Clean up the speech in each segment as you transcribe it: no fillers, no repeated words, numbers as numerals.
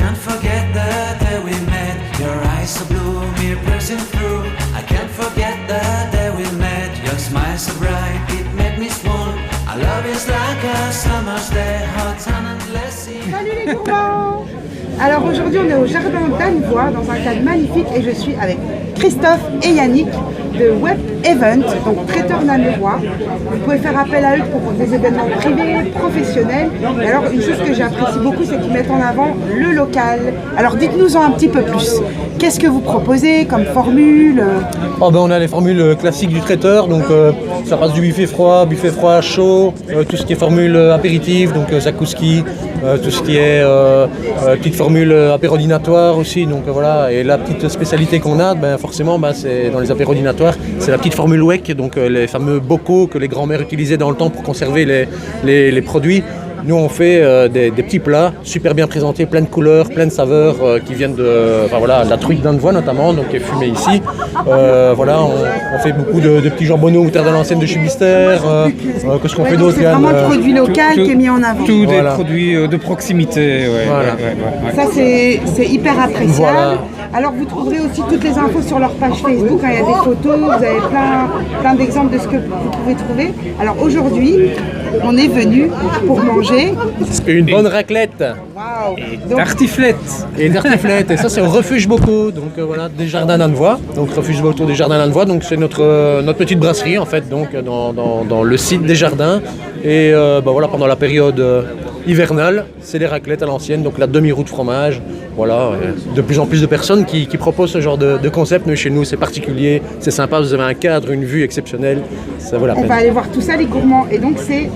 can't forget the day we met. Your eyes so blue, me piercing through. I can't forget the day we met. Your smile so bright, it made me swoon. Our love is like a summer's day, hot and endless. Salut les gourmands! Alors aujourd'hui on est au jardin d'Annevoie dans un cadre magnifique et je suis avec Christophe et Yannick de Web Event, donc traiteur d'Annevoie. Vous pouvez faire appel à eux pour des événements privés, professionnels. Et alors une chose que j'apprécie beaucoup, c'est qu'ils mettent en avant le local. Alors dites-nous-en un petit peu plus. Qu'est-ce que vous proposez comme formule? On a les formules classiques du traiteur, donc ça passe du buffet froid, chaud, tout ce qui est formule apéritive, donc zakouski, tout ce qui est petite formule apérodinatoire aussi, donc voilà. Et la petite spécialité qu'on a, forcément, c'est dans les apérodinatoires, c'est la petite formule WEC, donc les fameux bocaux que les grands-mères utilisaient dans le temps pour conserver les produits. Nous on fait des petits plats super bien présentés, plein de couleurs, plein de saveurs qui viennent de la truite d'Annevoie notamment, donc qui est fumée ici. On fait beaucoup de petits jambonneaux ou terre de l'ancienne de Chubistère. Qu'est-ce qu'on fait d'autre? C'est vraiment le produit local qui est mis en avant. Tous des produits de proximité. Ça c'est hyper appréciable. Voilà. Alors vous trouverez aussi toutes les infos sur leur page Facebook, il y a des photos, vous avez plein d'exemples de ce que vous pouvez trouver. Alors aujourd'hui, on est venu pour manger une bonne raclette. Wow. Et tartiflette. Et ça c'est au refuge Bocaux, donc des jardins d'Annevoie. Donc refuge Bocaux des jardins d'Annevoie, donc c'est notre petite brasserie en fait, donc dans le site des jardins. Et pendant la période hivernale, c'est les raclettes à l'ancienne, donc la demi-roue de fromage. Voilà, de plus en plus de personnes qui proposent ce genre de concept, mais chez nous c'est particulier, c'est sympa, vous avez un cadre, une vue exceptionnelle, ça vaut la peine. On va aller voir tout ça les gourmands, et donc c'est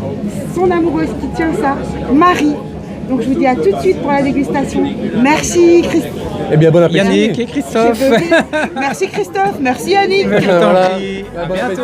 son amoureuse qui tient ça, Marie. Donc je vous dis à tout de suite pour la dégustation. Merci Christophe. Eh bien bon appétit. Yannick et Christophe. Merci Christophe, merci Yannick. Voilà. À bientôt.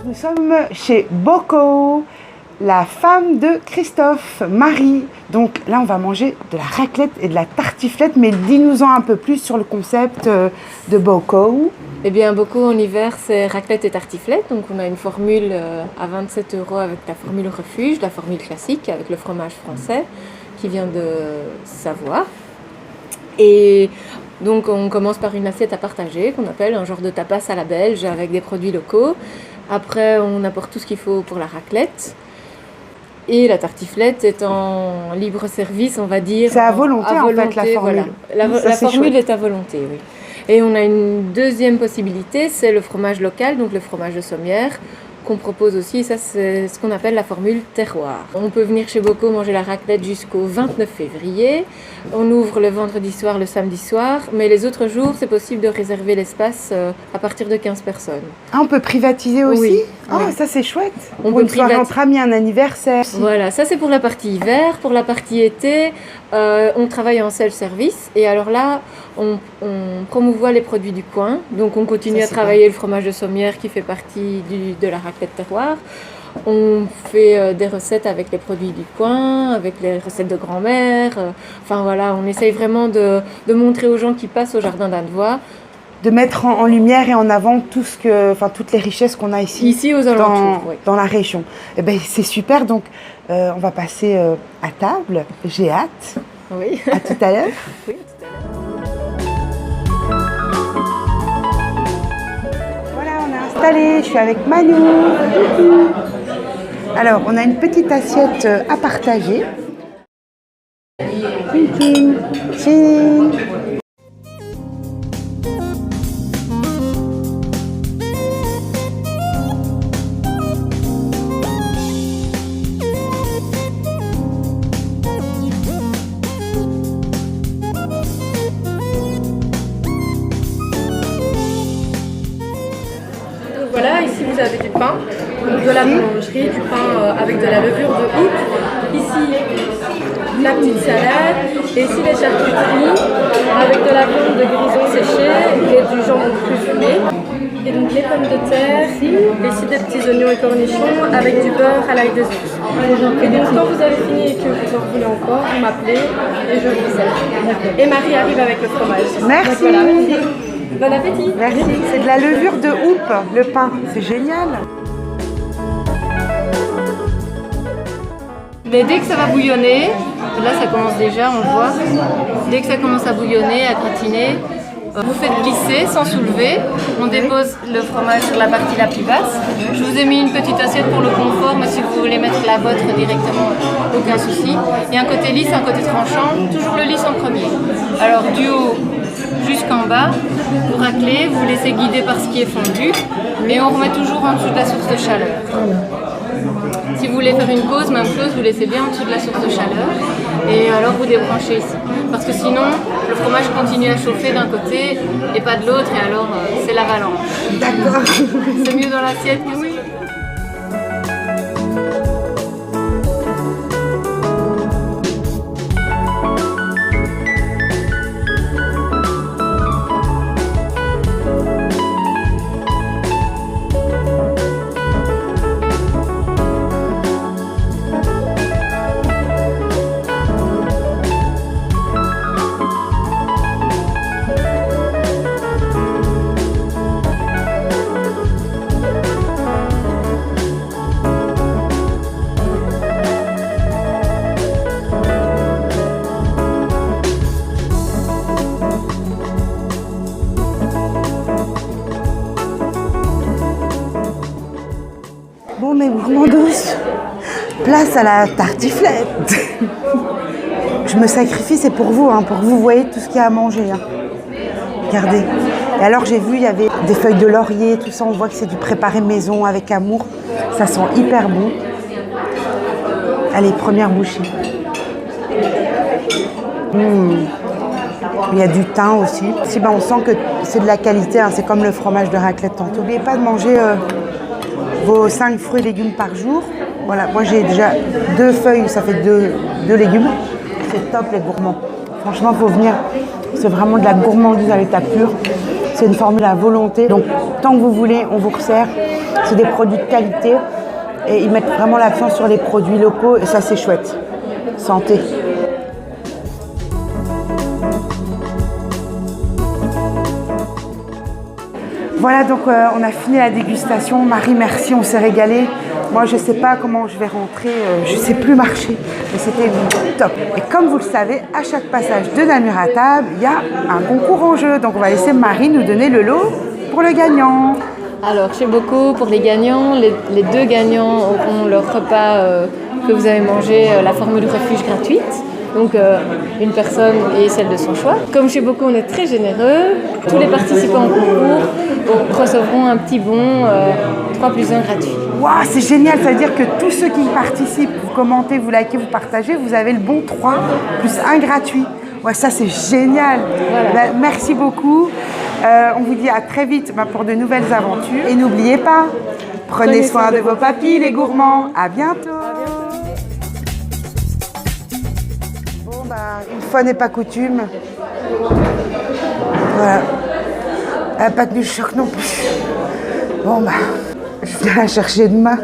Nous sommes chez Bocaux, la femme de Christophe, Marie. Donc là, on va manger de la raclette et de la tartiflette, mais dis-nous-en un peu plus sur le concept de Bocaux. Eh bien, Bocaux en hiver, c'est raclette et tartiflette. Donc on a une formule à 27 € avec la formule refuge, la formule classique avec le fromage français qui vient de Savoie. Et donc on commence par une assiette à partager qu'on appelle un genre de tapas à la belge avec des produits locaux. Après, on apporte tout ce qu'il faut pour la raclette. Et la tartiflette est en libre service, on va dire. C'est à volonté, en fait, la formule. Voilà. La formule est à volonté, oui. Et on a une deuxième possibilité, c'est le fromage local, donc le fromage de Sommières, qu'on propose aussi. Ça, c'est ce qu'on appelle la formule terroir. On peut venir chez Bocaux manger la raclette jusqu'au 29 février. On ouvre le vendredi soir, le samedi soir, mais les autres jours, c'est possible de réserver l'espace à partir de 15 personnes. Ah, on peut privatiser aussi? Oui. Oui. Ça c'est chouette. On pour peut une soirée entre amis, un anniversaire. Voilà, ça c'est pour la partie hiver. Pour la partie été, on travaille en self-service. Et alors là, on promouvoit les produits du coin. Donc on continue à travailler le fromage de Sommières qui fait partie de la raclette terroir. On fait des recettes avec les produits du coin, avec les recettes de grand-mère. On essaye vraiment de montrer aux gens qui passent au jardin d'Annevoie. De mettre en lumière et en avant toutes les richesses qu'on a ici aux alentours, dans la région. Eh ben, c'est super, donc on va passer à table. J'ai hâte. Oui. À tout à l'heure. Oui, à tout à l'heure. Voilà, on est installé. Je suis avec Manu. Alors, on a une petite assiette à partager. Tchin, tchin. Voilà, ici vous avez du pain, de la boulangerie, du pain avec de la levure de houppe. Ici, la petite salade. Et ici les charcuteries avec de la viande de grison séchée et du jambon cru fumé. Et donc les pommes de terre, et ici des petits oignons et cornichons avec du beurre à l'ail des ours. Et donc quand vous avez fini et que vous en voulez encore, vous m'appelez et je vous sers. Et Marie arrive avec le fromage. Merci. Donc, voilà. Bon appétit. Merci. C'est de la levure de houppe, le pain. C'est génial. Mais dès que ça va bouillonner, là ça commence déjà, on le voit, dès que ça commence à bouillonner, à gratiner, vous faites glisser sans soulever, on dépose le fromage sur la partie la plus basse. Je vous ai mis une petite assiette pour le confort, mais si vous voulez mettre la vôtre directement, aucun souci. Et un côté lisse, un côté tranchant, toujours le lisse en premier. Alors du haut jusqu'en bas, vous raclez, vous laissez guider par ce qui est fondu, et on remet toujours en dessous de la source de chaleur. Si vous voulez faire une pause, même chose, vous laissez bien en dessous de la source de chaleur et alors vous débranchez ici. Parce que sinon, le fromage continue à chauffer d'un côté et pas de l'autre et alors c'est l'avalanche. D'accord. C'est mieux dans l'assiette que oui. Bon, mes gourmandos, place à la tartiflette. Je me sacrifie, c'est pour vous, pour que vous voyez tout ce qu'il y a à manger. Regardez. Et alors, j'ai vu, il y avait des feuilles de laurier, tout ça. On voit que c'est du préparé maison avec amour. Ça sent hyper bon. Allez, première bouchée. Il y a du thym aussi. Si, on sent que c'est de la qualité, c'est comme le fromage de raclette. N'oubliez pas de manger vos 5 fruits et légumes par jour. Voilà, moi j'ai déjà 2 feuilles, ça fait 2 légumes. C'est top les gourmands. Franchement, il faut venir. C'est vraiment de la gourmandise à l'état pur. C'est une formule à volonté. Donc, tant que vous voulez, on vous resserre. C'est des produits de qualité. Et ils mettent vraiment l'accent sur les produits locaux. Et ça, c'est chouette. Santé. Voilà, donc on a fini la dégustation. Marie, merci, on s'est régalé. Moi, je ne sais pas comment je vais rentrer, je ne sais plus marcher, mais c'était top. Et comme vous le savez, à chaque passage de Namur à table, il y a un concours en jeu. Donc on va laisser Marie nous donner le lot pour le gagnant. Alors, chez Bocaux, pour les gagnants, les 2 gagnants auront leur repas que vous avez mangé, la formule refuge gratuite. Donc une personne et celle de son choix. Comme chez Bocaux, on est très généreux. Tous les participants au concours recevront un petit bon 3+1 gratuit. Waouh, c'est génial, ça veut dire que tous ceux qui participent, vous commentez, vous likez, vous partagez, vous avez le bon 3+1 gratuit. Ouais, ça c'est génial. Voilà. Merci beaucoup. On vous dit à très vite pour de nouvelles aventures. Et n'oubliez pas, prenez soin de vos papilles les gourmands. À bientôt. Une fois n'est pas coutume. Voilà. Elle n'a pas tenu le choc non plus. Bon, je viens la chercher demain.